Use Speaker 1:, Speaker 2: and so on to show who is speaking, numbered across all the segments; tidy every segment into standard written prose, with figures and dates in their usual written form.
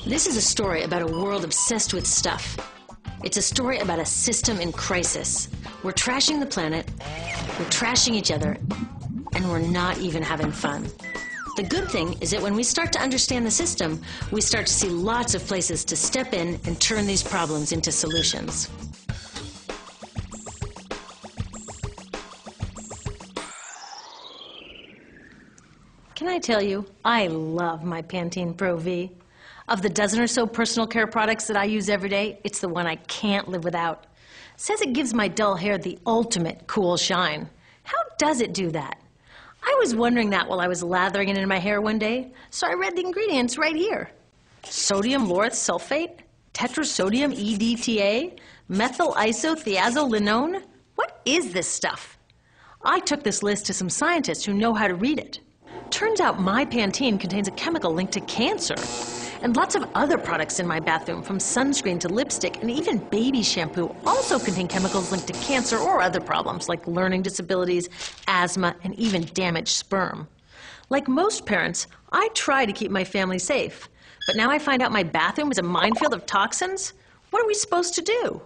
Speaker 1: This is a story about a world obsessed with stuff. It's a story about a system in crisis. We're trashing the planet, we're trashing each other, and we're not even having fun. The good thing is that when we start to understand the system, we start to see lots of places to step in and turn these problems into solutions. Can I tell you, I love my Pantene Pro V. Of the dozen or so personal care products that I use every day, it's the one I can't live without. It says it gives my dull hair the ultimate cool shine. How does it do that? I was wondering that while I was lathering it in my hair one day, so I read the ingredients right here. Sodium lauryl sulfate, tetrasodium EDTA, methyl isothiazolinone. What is this stuff? I took this list to some scientists who know how to read it. Turns out my Pantene contains a chemical linked to cancer. And lots of other products in my bathroom, from sunscreen to lipstick and even baby shampoo, also contain chemicals linked to cancer or other problems like learning disabilities, asthma, and even damaged sperm. Like most parents, I try to keep my family safe. But now I find out my bathroom is a minefield of toxins? What are we supposed to do?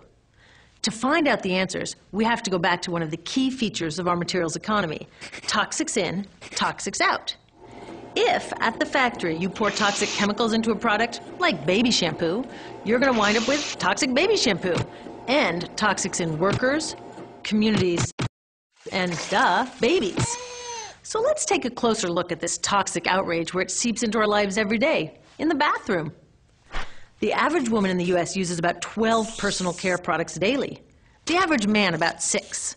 Speaker 1: To find out the answers, we have to go back to one of the key features of our materials economy: toxics in, toxics out. If, at the factory, you pour toxic chemicals into a product, like baby shampoo, you're going to wind up with toxic baby shampoo, and toxics in workers, communities, and, babies. So let's take a closer look at this toxic outrage where it seeps into our lives every day, in the bathroom. The average woman in the U.S. uses about 12 personal care products daily. The average man about 6.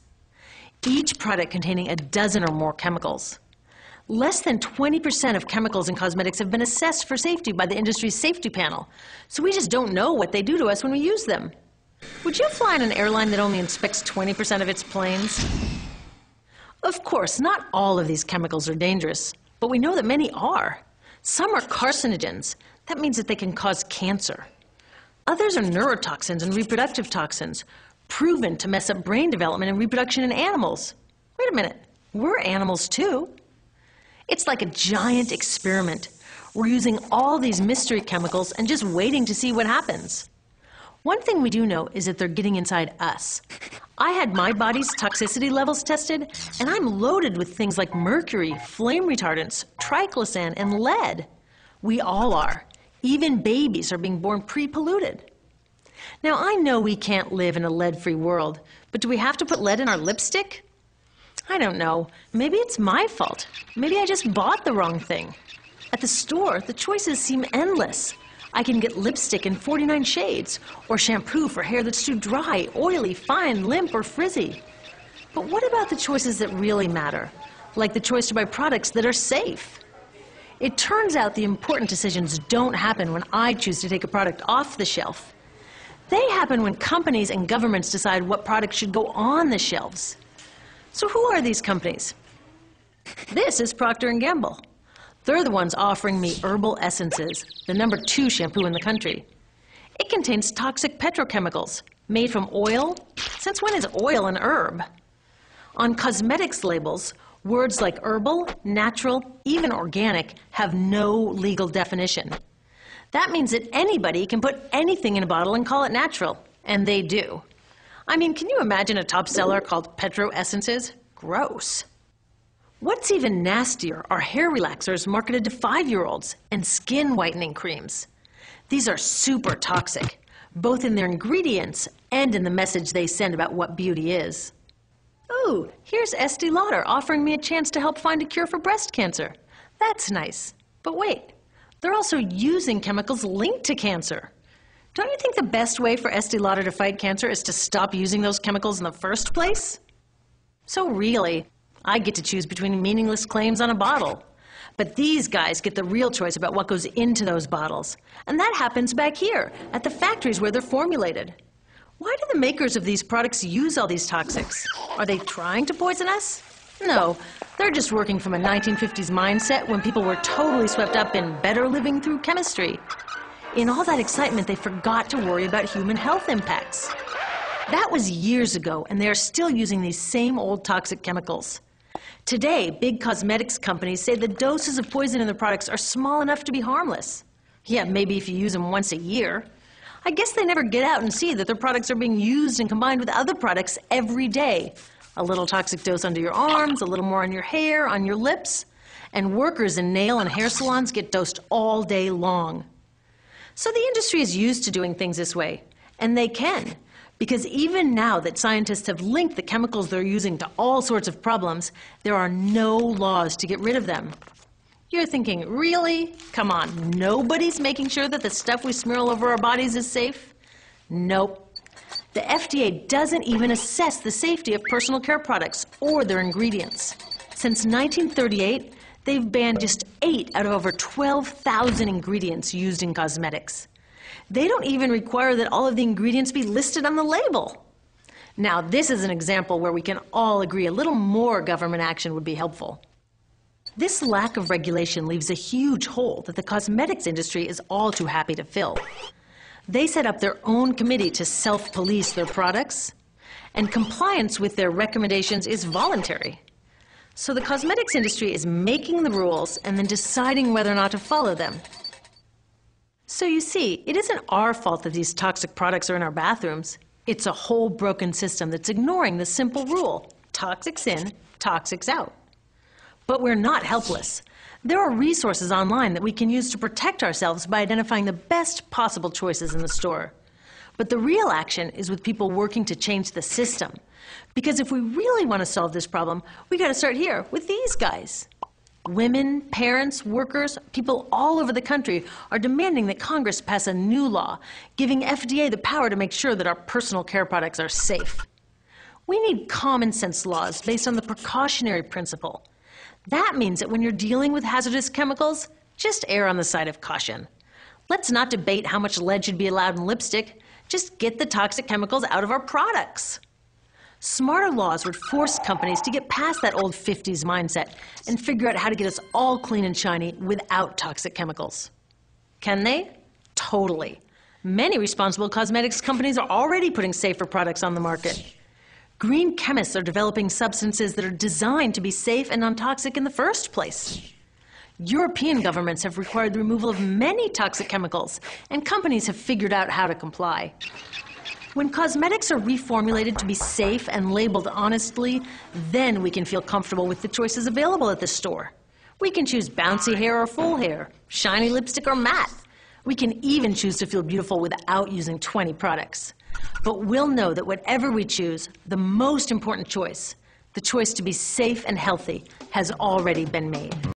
Speaker 1: Each product containing a dozen or more chemicals. Less than 20% of chemicals in cosmetics have been assessed for safety by the industry's safety panel, so we just don't know what they do to us when we use them. Would you fly on an airline that only inspects 20% of its planes? Of course, not all of these chemicals are dangerous, but we know that many are. Some are carcinogens. That means that they can cause cancer. Others are neurotoxins and reproductive toxins, proven to mess up brain development and reproduction in animals. Wait a minute, we're animals too. It's like a giant experiment. We're using all these mystery chemicals and just waiting to see what happens. One thing we do know is that they're getting inside us. I had my body's toxicity levels tested, and I'm loaded with things like mercury, flame retardants, triclosan, and lead. We all are. Even babies are being born pre-polluted. Now, I know we can't live in a lead-free world, but do we have to put lead in our lipstick? I don't know. Maybe it's my fault. Maybe I just bought the wrong thing. At the store, the choices seem endless. I can get lipstick in 49 shades, or shampoo for hair that's too dry, oily, fine, limp, or frizzy. But what about the choices that really matter? Like the choice to buy products that are safe? It turns out the important decisions don't happen when I choose to take a product off the shelf. They happen when companies and governments decide what products should go on the shelves. So who are these companies? This is Procter & Gamble. They're the ones offering me Herbal Essences, the #2 shampoo in the country. It contains toxic petrochemicals made from oil. Since when is oil an herb? On cosmetics labels, words like herbal, natural, even organic have no legal definition. That means that anybody can put anything in a bottle and call it natural, and they do. I mean, can you imagine a top seller called Petro Essences? Gross. What's even nastier are hair relaxers marketed to 5-year-olds and skin whitening creams. These are super toxic, both in their ingredients and in the message they send about what beauty is. Ooh, here's Estee Lauder offering me a chance to help find a cure for breast cancer. That's nice. But wait, they're also using chemicals linked to cancer. Don't you think the best way for Estee Lauder to fight cancer is to stop using those chemicals in the first place? So really, I get to choose between meaningless claims on a bottle. But these guys get the real choice about what goes into those bottles. And that happens back here, at the factories where they're formulated. Why do the makers of these products use all these toxics? Are they trying to poison us? No, they're just working from a 1950s mindset when people were totally swept up in better living through chemistry. In all that excitement, they forgot to worry about human health impacts. That was years ago, and they are still using these same old toxic chemicals. Today, big cosmetics companies say the doses of poison in their products are small enough to be harmless. Yeah, maybe if you use them once a year. I guess they never get out and see that their products are being used and combined with other products every day. A little toxic dose under your arms, a little more on your hair, on your lips. And workers in nail and hair salons get dosed all day long. So the industry is used to doing things this way, and they can, because even now that scientists have linked the chemicals they're using to all sorts of problems, there are no laws to get rid of them. You're thinking, really? Come on, nobody's making sure that the stuff we smear all over our bodies is safe? Nope. The FDA doesn't even assess the safety of personal care products or their ingredients. Since 1938, they've banned just 8 out of over 12,000 ingredients used in cosmetics. They don't even require that all of the ingredients be listed on the label. Now, this is an example where we can all agree a little more government action would be helpful. This lack of regulation leaves a huge hole that the cosmetics industry is all too happy to fill. They set up their own committee to self-police their products, and compliance with their recommendations is voluntary. So the cosmetics industry is making the rules and then deciding whether or not to follow them. So you see, it isn't our fault that these toxic products are in our bathrooms. It's a whole broken system that's ignoring the simple rule: toxics in, toxics out. But we're not helpless. There are resources online that we can use to protect ourselves by identifying the best possible choices in the store. But the real action is with people working to change the system. Because if we really want to solve this problem, we got to start here with these guys. Women, parents, workers, people all over the country are demanding that Congress pass a new law, giving FDA the power to make sure that our personal care products are safe. We need common sense laws based on the precautionary principle. That means that when you're dealing with hazardous chemicals, just err on the side of caution. Let's not debate how much lead should be allowed in lipstick. Just get the toxic chemicals out of our products. Smarter laws would force companies to get past that old 50s mindset and figure out how to get us all clean and shiny without toxic chemicals. Can they? Totally. Many responsible cosmetics companies are already putting safer products on the market. Green chemists are developing substances that are designed to be safe and non-toxic in the first place. European governments have required the removal of many toxic chemicals, and companies have figured out how to comply. When cosmetics are reformulated to be safe and labeled honestly, then we can feel comfortable with the choices available at the store. We can choose bouncy hair or full hair, shiny lipstick or matte. We can even choose to feel beautiful without using 20 products. But we'll know that whatever we choose, the most important choice, the choice to be safe and healthy, has already been made.